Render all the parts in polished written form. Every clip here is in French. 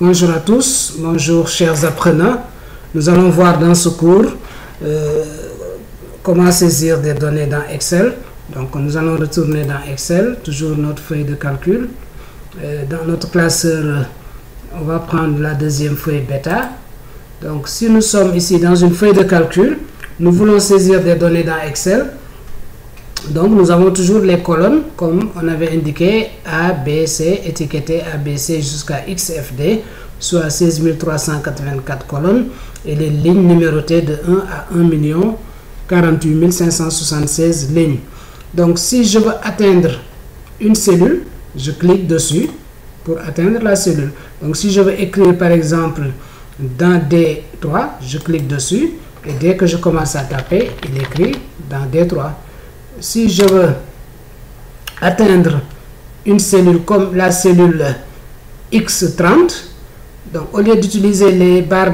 Bonjour à tous, bonjour chers apprenants. Nous allons voir dans ce cours comment saisir des données dans Excel. Donc nous allons retourner dans Excel, toujours notre feuille de calcul. Dans notre classeur, on va prendre la deuxième feuille bêta. Donc si nous sommes ici dans une feuille de calcul, nous voulons saisir des données dans Excel. Donc nous avons toujours les colonnes comme on avait indiqué A, B, C, étiqueté A, B, C jusqu'à XFD, soit 16 384 colonnes, et les lignes numérotées de 1 à 1 048 576 lignes. Donc si je veux atteindre une cellule, je clique dessus pour atteindre la cellule. Donc si je veux écrire par exemple dans D3, je clique dessus et dès que je commence à taper, il écrit dans D3. Si je veux atteindre une cellule comme la cellule X30, donc au lieu d'utiliser la barre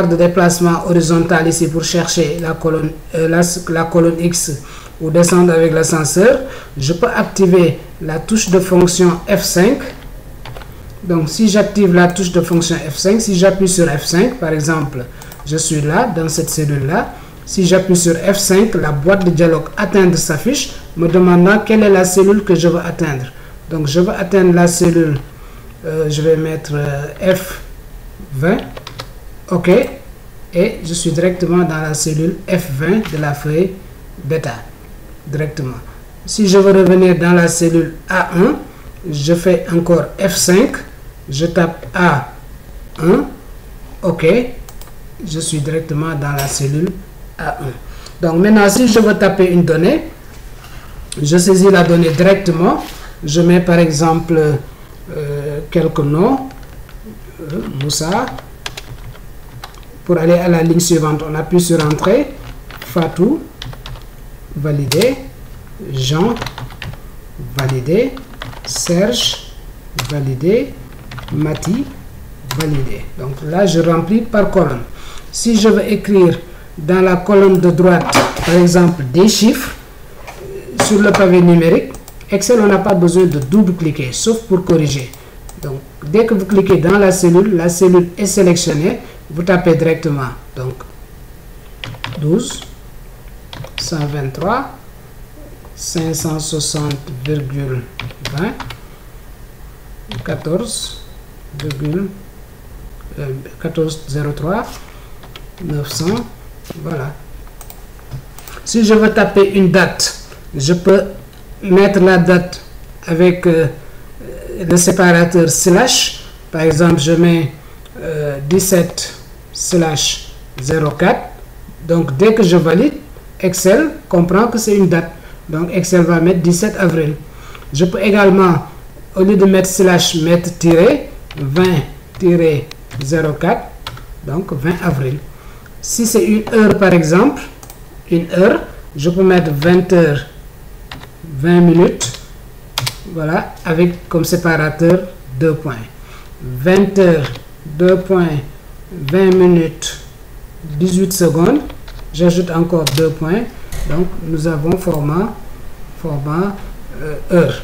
de déplacement horizontale ici pour chercher la colonne X ou descendre avec l'ascenseur, je peux activer la touche de fonction F5. Donc si j'active la touche de fonction F5, si j'appuie sur F5, par exemple, je suis là, dans cette cellule-là. Si j'appuie sur F5, la boîte de dialogue atteindre s'affiche, me demandant quelle est la cellule que je veux atteindre. Donc je veux atteindre la cellule, je vais mettre F20, OK, et je suis directement dans la cellule F20 de la feuille bêta, directement. Si je veux revenir dans la cellule A1, je fais encore F5, je tape A1, OK, je suis directement dans la cellule A1. Donc maintenant, si je veux taper une donnée, je saisis la donnée directement. Je mets par exemple quelques noms, Moussa. Pour aller à la ligne suivante, on appuie sur Entrée, Fatou, validé, Jean, validé, Serge, validé, Mati, validé. Donc là, je remplis par colonne. Si je veux écrire dans la colonne de droite, par exemple, des chiffres sur le pavé numérique, Excel, on n'a pas besoin de double-cliquer, sauf pour corriger. Donc, dès que vous cliquez dans la cellule est sélectionnée, vous tapez directement. Donc, 12, 123, 560,20, 14,03, 900. Voilà. Si je veux taper une date, je peux mettre la date avec le séparateur slash. Par exemple, je mets 17/04. Donc, dès que je valide, Excel comprend que c'est une date. Donc, Excel va mettre 17 avril. Je peux également, au lieu de mettre slash, mettre tiret 20-04. Donc, 20 avril. Si c'est une heure par exemple, une heure, je peux mettre 20 heures, 20 minutes, voilà, avec comme séparateur 2 points. 20 heures, 2 points, 20 minutes, 18 secondes, j'ajoute encore 2 points, donc nous avons format heure.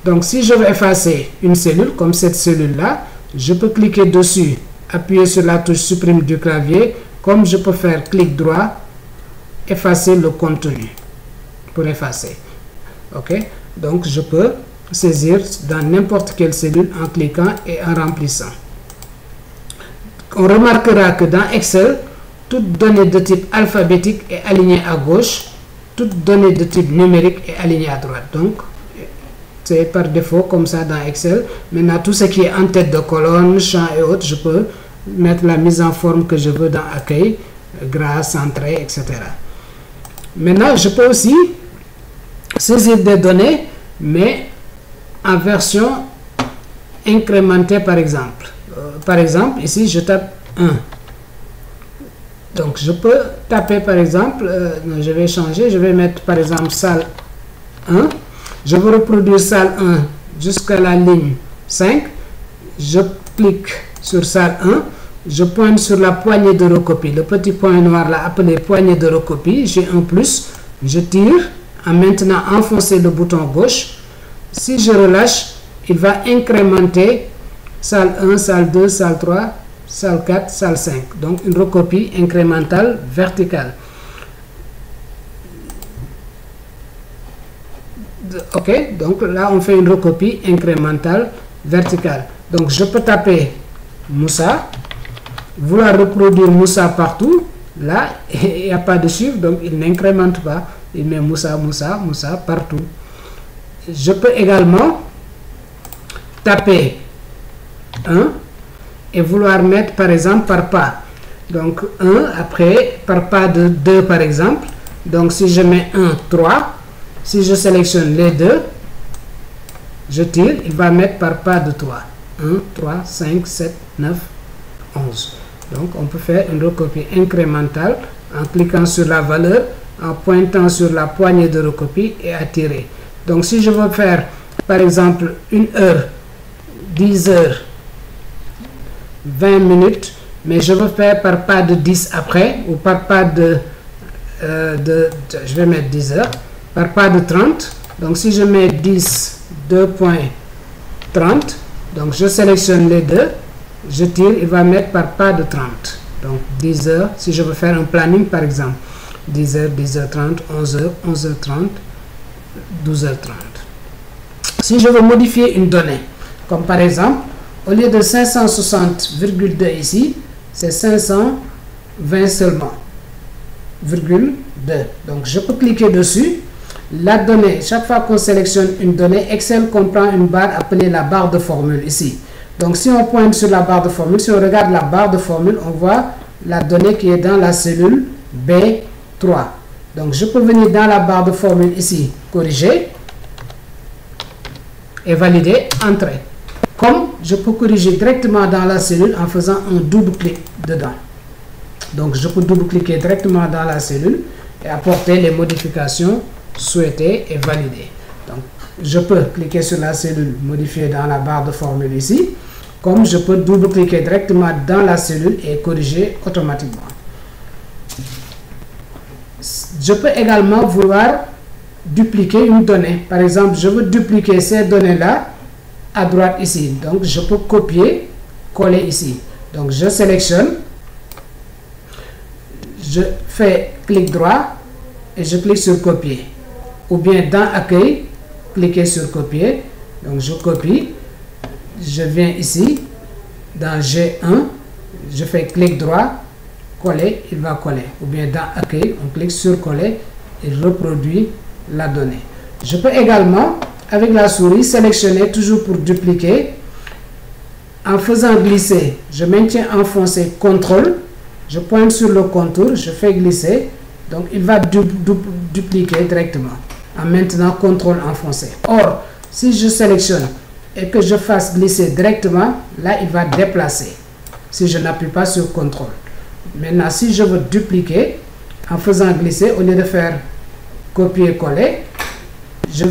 Donc si je veux effacer une cellule, comme cette cellule-là, je peux cliquer dessus, appuyer sur la touche supprime du clavier, comme je peux faire clic droit, effacer le contenu, pour effacer. OK? Donc, je peux saisir dans n'importe quelle cellule en cliquant et en remplissant. On remarquera que dans Excel, toute donnée de type alphabétique est alignée à gauche, toute donnée de type numérique est alignée à droite. Donc, c'est par défaut comme ça dans Excel. Maintenant, tout ce qui est en tête de colonne, champ et autres, je peux mettre la mise en forme que je veux dans accueil, gras, centré, etc. Maintenant, je peux aussi saisir des données, mais en version incrémentée par exemple. Par exemple, ici, je tape 1. Donc, je peux taper par exemple, je vais changer, je vais mettre par exemple salle 1. Je veux reproduire salle 1 jusqu'à la ligne 5. Je clique sur salle 1, je pointe sur la poignée de recopie. Le petit point noir là appelé poignée de recopie, j'ai un plus, je tire, en maintenant enfoncer le bouton gauche. Si je relâche, il va incrémenter salle 1, salle 2, salle 3, salle 4, salle 5. Donc une recopie incrémentale verticale. Ok, donc là on fait une recopie incrémentale verticale. Donc je peux taper Moussa, vouloir reproduire Moussa partout. Là, il n'y a pas de chiffre, donc il n'incrémente pas. Il met Moussa, Moussa, Moussa partout. Je peux également taper 1 et vouloir mettre par exemple par pas. Donc 1, après par pas de 2 par exemple. Donc si je mets 1, 3, si je sélectionne les deux, je tire, il va mettre par pas de 3. 1, 3, 5, 7, 9, 11. Donc on peut faire une recopie incrémentale en cliquant sur la valeur, en pointant sur la poignée de recopie et à tirer. Donc si je veux faire par exemple 1 heure, 10 heures, 20 minutes, mais je veux faire par pas de 10 après, ou par pas de je vais mettre 10 heures, par pas de 30. Donc si je mets 10, 2.30, donc je sélectionne les deux, je tire, il va mettre par pas de 30. Donc 10 heures, si je veux faire un planning par exemple, 10 heures, 10h30, 11h, 11h30, 12h30. Si je veux modifier une donnée, comme par exemple, au lieu de 560,2 ici, c'est 520 seulement, virgule 2. Donc je peux cliquer dessus. La donnée, chaque fois qu'on sélectionne une donnée, Excel comprend une barre appelée la barre de formule ici. Donc si on pointe sur la barre de formule, si on regarde la barre de formule, on voit la donnée qui est dans la cellule B3. Donc je peux venir dans la barre de formule ici, corriger et valider, entrer. Comme je peux corriger directement dans la cellule en faisant un double clic dedans. Donc je peux double-cliquer directement dans la cellule et apporter les modifications souhaitées et validées. Donc je peux cliquer sur la cellule modifiée dans la barre de formule ici, comme je peux double-cliquer directement dans la cellule et corriger automatiquement. Je peux également vouloir dupliquer une donnée. Par exemple, je veux dupliquer ces données-là à droite ici. Donc je peux copier, coller ici. Donc je sélectionne, je fais clic droit et je clique sur copier. Ou bien dans accueil, cliquez sur copier. Donc je copie, je viens ici, dans G1, je fais clic droit, coller, il va coller. Ou bien dans accueil, on clique sur coller, il reproduit la donnée. Je peux également, avec la souris, sélectionner toujours pour dupliquer. En faisant glisser, je maintiens enfoncé CTRL, je pointe sur le contour, je fais glisser, donc il va dupliquer directement en maintenant CTRL enfoncé. Or, si je sélectionne et que je fasse glisser directement, là il va déplacer si je n'appuie pas sur CTRL. Maintenant, si je veux dupliquer en faisant glisser, au lieu de faire copier-coller, je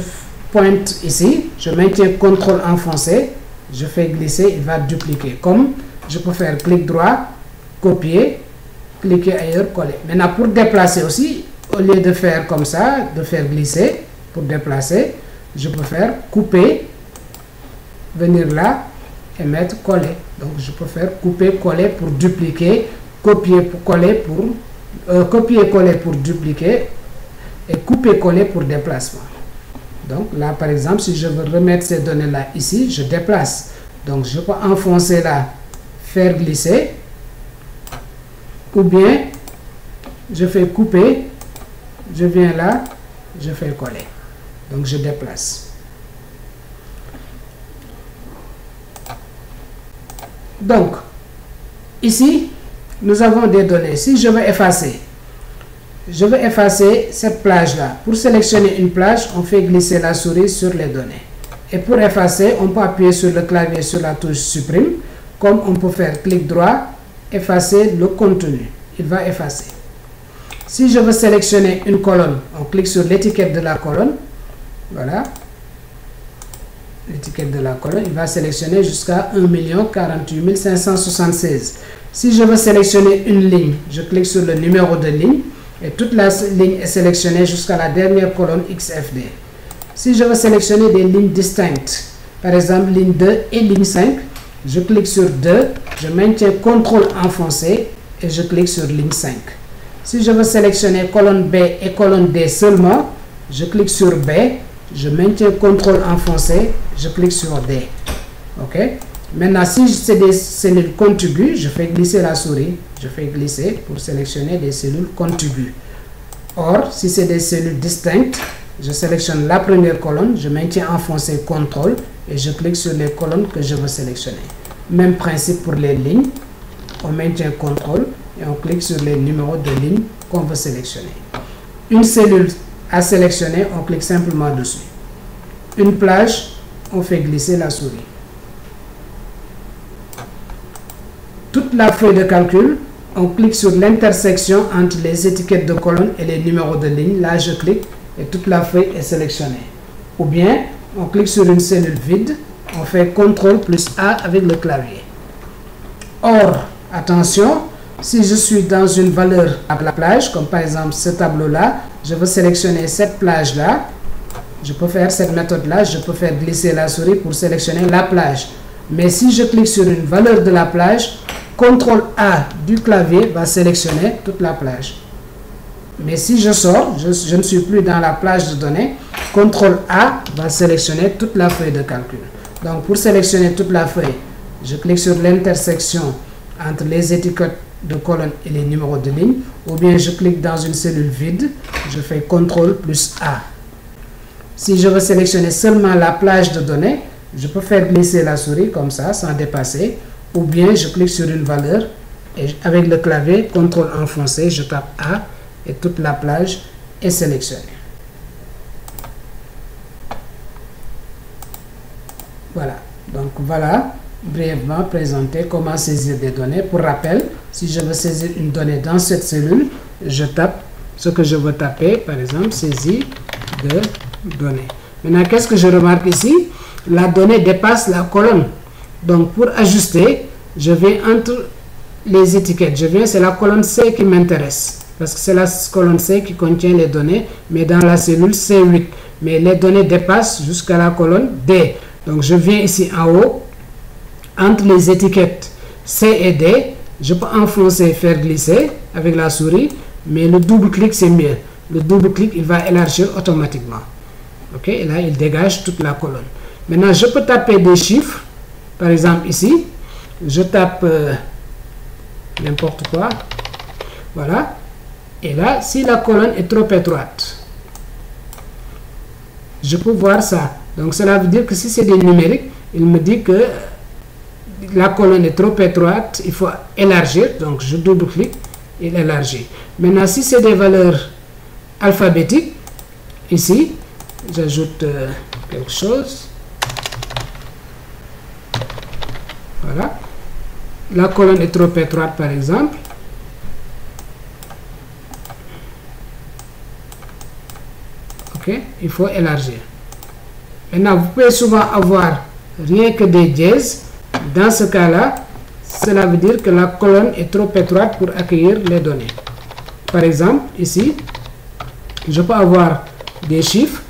pointe ici, je maintiens CTRL enfoncé, je fais glisser, il va dupliquer. Comme je peux faire clic droit, copier, cliquer ailleurs, coller. Maintenant, pour déplacer aussi, au lieu de faire comme ça, de faire glisser, pour déplacer, je peux faire couper, venir là et mettre coller. Donc, je peux faire couper, coller pour dupliquer, copier, pour coller pour copier, coller pour dupliquer et couper, coller pour déplacement. Donc là, par exemple, si je veux remettre ces données-là ici, je déplace. Donc, je peux enfoncer là, faire glisser, ou bien, je fais couper, je viens là, je fais coller. Donc, je déplace. Donc, ici, nous avons des données. Si je veux effacer cette plage-là. Pour sélectionner une plage, on fait glisser la souris sur les données. Et pour effacer, on peut appuyer sur le clavier sur la touche supprime, comme on peut faire clic droit, effacer le contenu. Il va effacer. Si je veux sélectionner une colonne, on clique sur l'étiquette de la colonne. Voilà. L'étiquette de la colonne, il va sélectionner jusqu'à 1 048 576. Si je veux sélectionner une ligne, je clique sur le numéro de ligne et toute la ligne est sélectionnée jusqu'à la dernière colonne XFD. Si je veux sélectionner des lignes distinctes, par exemple ligne 2 et ligne 5, je clique sur 2, je maintiens CTRL enfoncé et je clique sur ligne 5. Si je veux sélectionner colonne B et colonne D seulement, je clique sur B, je maintiens CTRL enfoncé, je clique sur D. Ok? Maintenant, si c'est des cellules contiguës, je fais glisser la souris, je fais glisser pour sélectionner des cellules contiguës. Or, si c'est des cellules distinctes, je sélectionne la première colonne, je maintiens enfoncé CTRL et je clique sur les colonnes que je veux sélectionner. Même principe pour les lignes, on maintient CTRL et on clique sur les numéros de ligne qu'on veut sélectionner. Une cellule à sélectionner, on clique simplement dessus. Une plage, on fait glisser la souris. Toute la feuille de calcul, on clique sur l'intersection entre les étiquettes de colonnes et les numéros de ligne. Là, je clique et toute la feuille est sélectionnée. Ou bien, on clique sur une cellule vide, on fait CTRL plus A avec le clavier. Or, attention, si je suis dans une valeur à la plage, comme par exemple ce tableau-là, je veux sélectionner cette plage-là, je peux faire cette méthode-là, je peux faire glisser la souris pour sélectionner la plage. Mais si je clique sur une valeur de la plage, CTRL A du clavier va sélectionner toute la plage. Mais si je sors, je ne suis plus dans la plage de données, CTRL A va sélectionner toute la feuille de calcul. Donc pour sélectionner toute la feuille, je clique sur l'intersection entre les étiquettes de colonnes et les numéros de ligne, ou bien je clique dans une cellule vide, je fais CTRL plus A. Si je veux sélectionner seulement la plage de données, je peux faire glisser la souris comme ça, sans dépasser, ou bien je clique sur une valeur et avec le clavier, CTRL enfoncé, je tape A et toute la plage est sélectionnée. Voilà, donc voilà brièvement présenté comment saisir des données. Pour rappel, si je veux saisir une donnée dans cette cellule, je tape ce que je veux taper, par exemple, saisie de données. Maintenant, qu'est-ce que je remarque ici? La donnée dépasse la colonne. Donc, pour ajuster, je vais entre les étiquettes. C'est la colonne C qui m'intéresse. Parce que c'est la colonne C qui contient les données, mais dans la cellule C8. Mais les données dépassent jusqu'à la colonne D. Donc, je viens ici en haut, entre les étiquettes C et D, je peux enfoncer, faire glisser avec la souris, mais le double-clic, c'est mieux. Le double-clic, il va élargir automatiquement. Ok, et là, il dégage toute la colonne. Maintenant, je peux taper des chiffres. Par exemple, ici, je tape n'importe quoi. Voilà. Et là, si la colonne est trop étroite, je peux voir ça. Donc, cela veut dire que si c'est des numériques, il me dit que la colonne est trop étroite, il faut élargir. Donc, je double-clique, il élargit. Maintenant, si c'est des valeurs alphabétiques, ici, j'ajoute quelque chose. Voilà. La colonne est trop étroite, par exemple. Ok, il faut élargir. Maintenant, vous pouvez souvent avoir rien que des dièses. Dans ce cas-là, cela veut dire que la colonne est trop étroite pour accueillir les données. Par exemple, ici, je peux avoir des chiffres.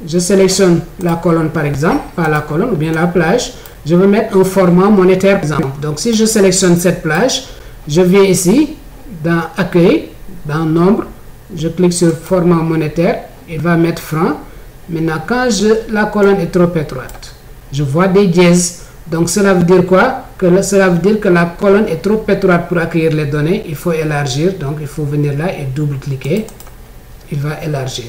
Je sélectionne la colonne, par exemple, pas la colonne, ou bien la plage. Je vais mettre un format monétaire, par exemple. Donc, si je sélectionne cette plage, je viens ici, dans Accueil, dans Nombre, je clique sur Format monétaire, il va mettre franc. Maintenant, quand la colonne est trop étroite, je vois des dièses. Donc, cela veut dire quoi? Cela veut dire que la colonne est trop étroite pour accueillir les données. Il faut élargir. Donc, il faut venir là et double-cliquer. Il va élargir.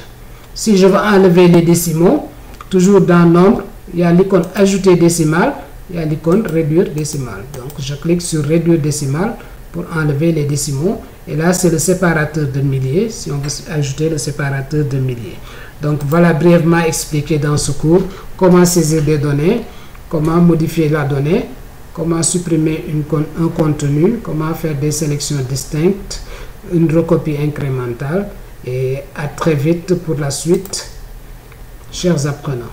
Si je veux enlever les décimaux, toujours dans Nombre, il y a l'icône Ajouter décimale, il y a l'icône Réduire décimale. Donc, je clique sur Réduire décimale pour enlever les décimaux. Et là, c'est le séparateur de milliers, si on veut ajouter le séparateur de milliers. Donc, voilà brièvement expliqué dans ce cours comment saisir des données, comment modifier la donnée, comment supprimer un contenu, comment faire des sélections distinctes, une recopie incrémentale. Et à très vite pour la suite, chers apprenants.